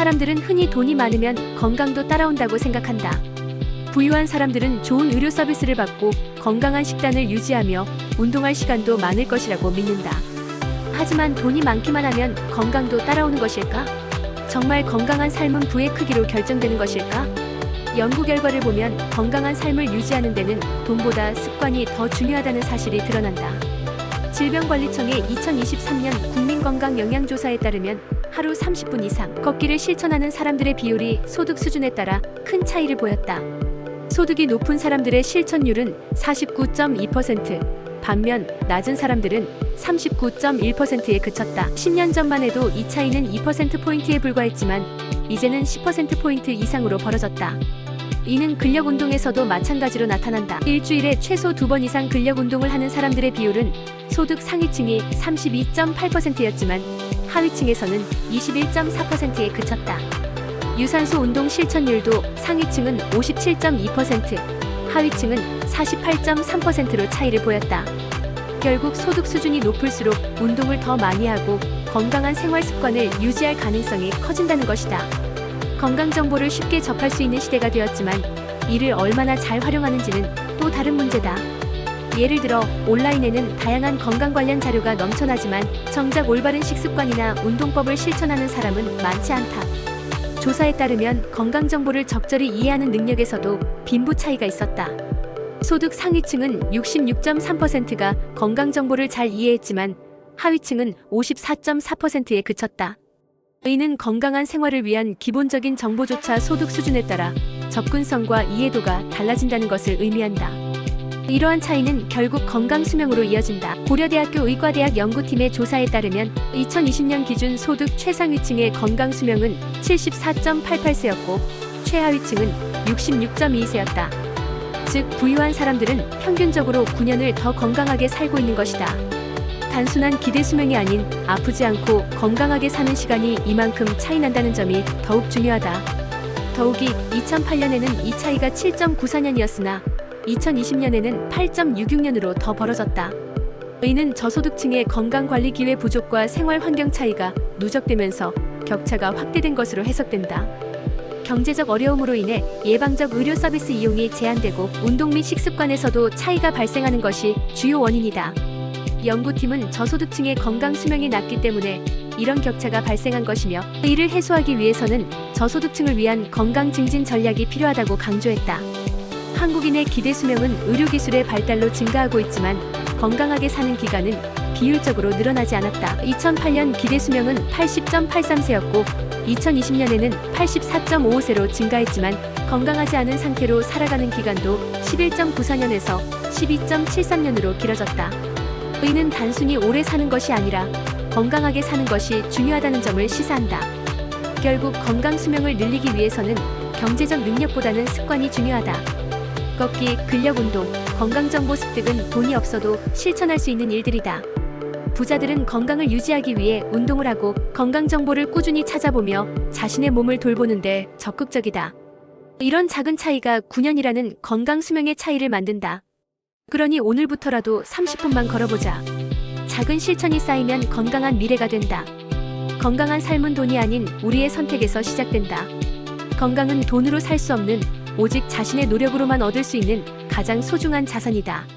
사람들은 흔히 돈이 많으면 건강도 따라온다고 생각한다. 부유한 사람들은 좋은 의료 서비스를 받고 건강한 식단을 유지하며 운동할 시간도 많을 것이라고 믿는다. 하지만 돈이 많기만 하면 건강도 따라오는 것일까? 정말 건강한 삶은 부의 크기로 결정되는 것일까? 연구 결과를 보면 건강한 삶을 유지하는 데는 돈보다 습관이 더 중요하다는 사실이 드러난다. 질병관리청의 2023년 국민건강영양조사에 따르면 하루 30분 이상 걷기를 실천하는 사람들의 비율이 소득 수준에 따라 큰 차이를 보였다. 소득이 높은 사람들의 실천율은 49.2%, 반면 낮은 사람들은 39.1%에 그쳤다. 10년 전만 해도 이 차이는 2%포인트에 불과했지만 이제는 10%포인트 이상으로 벌어졌다. 이는 근력 운동에서도 마찬가지로 나타난다. 일주일에 최소 2번 이상 근력 운동을 하는 사람들의 비율은 소득 상위층이 32.8%였지만 하위층에서는 21.4%에 그쳤다. 유산소 운동 실천율도 상위층은 57.2%, 하위층은 48.3%로 차이를 보였다. 결국 소득 수준이 높을수록 운동을 더 많이 하고 건강한 생활 습관을 유지할 가능성이 커진다는 것이다. 건강 정보를 쉽게 접할 수 있는 시대가 되었지만 이를 얼마나 잘 활용하는지는 또 다른 문제다. 예를 들어 온라인에는 다양한 건강 관련 자료가 넘쳐나지만 정작 올바른 식습관이나 운동법을 실천하는 사람은 많지 않다. 조사에 따르면 건강 정보를 적절히 이해하는 능력에서도 빈부 차이가 있었다. 소득 상위층은 66.3%가 건강 정보를 잘 이해했지만 하위층은 54.4%에 그쳤다. 이는 건강한 생활을 위한 기본적인 정보조차 소득 수준에 따라 접근성과 이해도가 달라진다는 것을 의미한다. 이러한 차이는 결국 건강 수명으로 이어진다. 고려대학교 의과대학 연구팀의 조사에 따르면 2020년 기준 소득 최상위층의 건강 수명은 74.88세였고 최하위층은 66.2세였다. 즉 부유한 사람들은 평균적으로 9년을 더 건강하게 살고 있는 것이다. 단순한 기대 수명이 아닌 아프지 않고 건강하게 사는 시간이 이만큼 차이 난다는 점이 더욱 중요하다. 더욱이 2008년에는 이 차이가 7.94년이었으나 2020년에는 8.66년으로 더 벌어졌다. 이는 저소득층의 건강관리 기회 부족과 생활 환경 차이가 누적되면서 격차가 확대된 것으로 해석된다. 경제적 어려움으로 인해 예방적 의료 서비스 이용이 제한되고 운동 및 식습관에서도 차이가 발생하는 것이 주요 원인이다. 연구팀은 저소득층의 건강 수명이 낮기 때문에 이런 격차가 발생한 것이며 이를 해소하기 위해서는 저소득층을 위한 건강 증진 전략이 필요하다고 강조했다. 한국인의 기대 수명은 의료기술의 발달로 증가하고 있지만 건강하게 사는 기간은 비율적으로 늘어나지 않았다. 2008년 기대 수명은 80.83세였고 2020년에는 84.55세로 증가했지만 건강하지 않은 상태로 살아가는 기간도 11.94년에서 12.73년으로 길어졌다. 이는 단순히 오래 사는 것이 아니라 건강하게 사는 것이 중요하다는 점을 시사한다. 결국 건강 수명을 늘리기 위해서는 경제적 능력보다는 습관이 중요하다. 걷기, 근력 운동, 건강정보 습득은 돈이 없어도 실천할 수 있는 일들이다. 부자들은 건강을 유지하기 위해 운동을 하고 건강정보를 꾸준히 찾아보며 자신의 몸을 돌보는데 적극적이다. 이런 작은 차이가 9년이라는 건강 수명의 차이를 만든다. 그러니 오늘부터라도 30분만 걸어보자. 작은 실천이 쌓이면 건강한 미래가 된다. 건강한 삶은 돈이 아닌 우리의 선택에서 시작된다. 건강은 돈으로 살 수 없는 오직 자신의 노력으로만 얻을 수 있는 가장 소중한 자산이다.